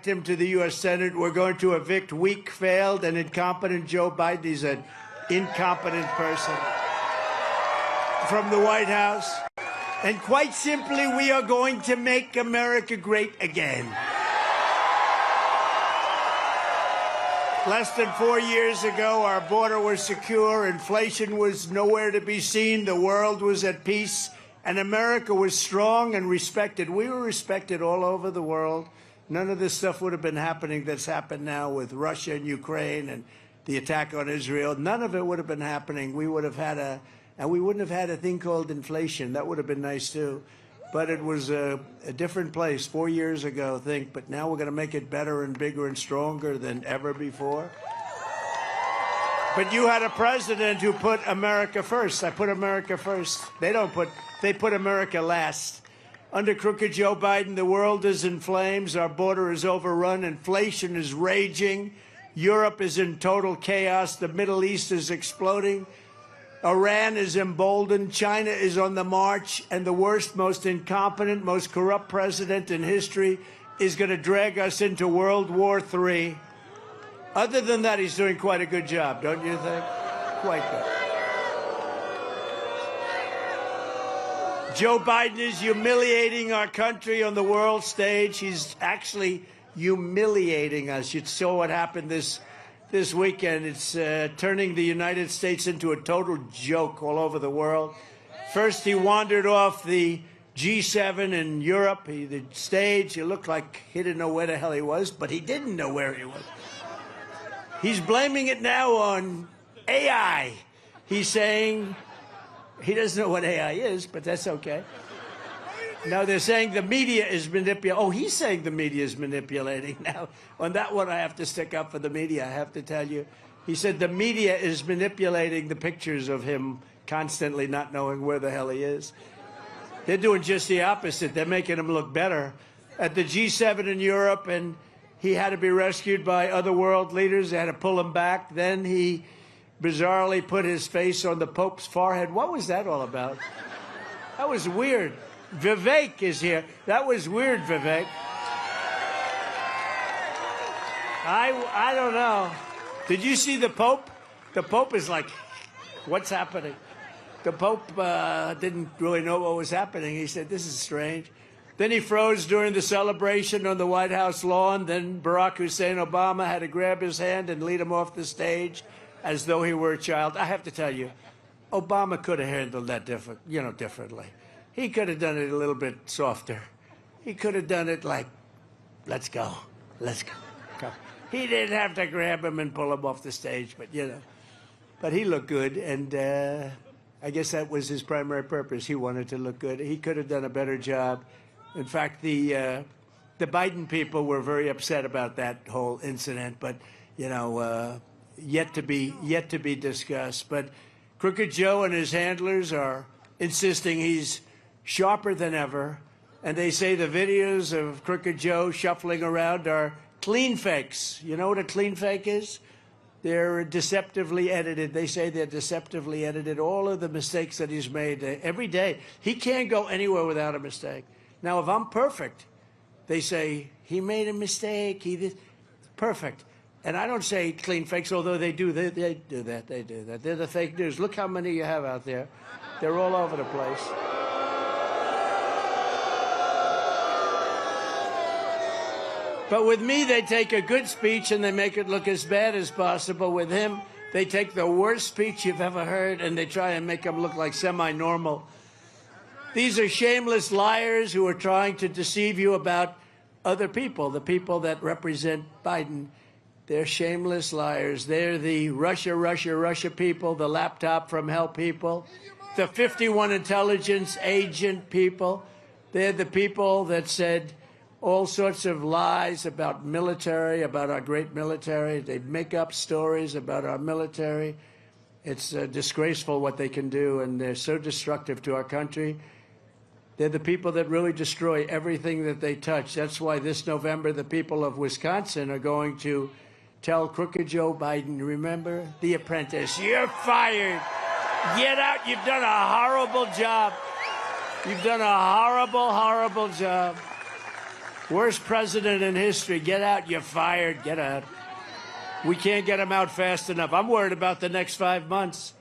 him to the U.S. Senate. We're going to evict weak, failed, and incompetent Joe Biden. He's an incompetent person from the White House. And quite simply, we are going to make America great again. Less than 4 years ago, our border was secure, inflation was nowhere to be seen, the world was at peace, and America was strong and respected. We were respected all over the world. None of this stuff would have been happening that's happened now with Russia and Ukraine and the attack on Israel. None of it would have been happening. We would have had and we wouldn't have had a thing called inflation. That would have been nice too. But it was a different place 4 years ago, I think. But now we're going to make it better and bigger and stronger than ever before. But you had a president who put America first. I put America first. They put America last. Under crooked Joe Biden, the world is in flames. Our border is overrun. Inflation is raging. Europe is in total chaos. The Middle East is exploding. Iran is emboldened. China is on the march. And the worst, most incompetent, most corrupt president in history is going to drag us into World War III. Other than that, he's doing quite a good job, don't you think? Quite good. Joe Biden is humiliating our country on the world stage. He's actually humiliating us. You saw what happened this weekend. It's turning the United States into a total joke all over the world. First, he wandered off the G7 in Europe, the stage. He looked like he didn't know where the hell he was, but he didn't know where he was. He's blaming it now on AI. He's saying he doesn't know what AI is, but that's okay. Now they're saying the media is manipulating. Oh, he's saying the media is manipulating. Now, on that one, I have to stick up for the media, I have to tell you. He said the media is manipulating the pictures of him constantly not knowing where the hell he is. They're doing just the opposite. They're making him look better. At the G7 in Europe, and he had to be rescued by other world leaders. They had to pull him back. Then he bizarrely put his face on the Pope's forehead. What was that all about? That was weird. Vivek is here. That was weird, Vivek. I don't know. Did you see the Pope? The Pope is like, what's happening? The Pope didn't really know what was happening. He said, this is strange. Then he froze during the celebration on the White House lawn. Then Barack Hussein Obama had to grab his hand and lead him off the stage as though he were a child. I have to tell you, Obama could have handled that differently. He could have done it a little bit softer. He could have done it like, let's go, let's go. Come. He didn't have to grab him and pull him off the stage, but But he looked good, and I guess that was his primary purpose. He wanted to look good. He could have done a better job. In fact, the Biden people were very upset about that whole incident, but yet to be discussed. But Crooked Joe and his handlers are insisting he's sharper than ever, and they say the videos of Crooked Joe shuffling around are clean fakes. You know what a clean fake is? They're deceptively edited. They say they're deceptively edited. All of the mistakes that he's made every day. He can't go anywhere without a mistake. Now, if I'm perfect, they say, he made a mistake. Perfect. And I don't say clean fakes, although they do. They do that. They do that. They're the fake news. Look how many you have out there. They're all over the place. But with me, they take a good speech and they make it look as bad as possible. With him, they take the worst speech you've ever heard and they try and make him look like semi-normal. These are shameless liars who are trying to deceive you about other people, the people that represent Biden. They're shameless liars. They're the Russia people, the laptop from hell people, the 51 intelligence agent people. They're the people that said all sorts of lies about military, about our great military. They make up stories about our military. It's disgraceful what they can do, and they're so destructive to our country. They're the people that really destroy everything that they touch. That's why this November the people of Wisconsin are going to tell Crooked Joe Biden, remember The Apprentice, you're fired. Get out. You've done a horrible job. You've done a horrible, horrible job. Worst president in history. Get out. You're fired. Get out. We can't get him out fast enough. I'm worried about the next 5 months.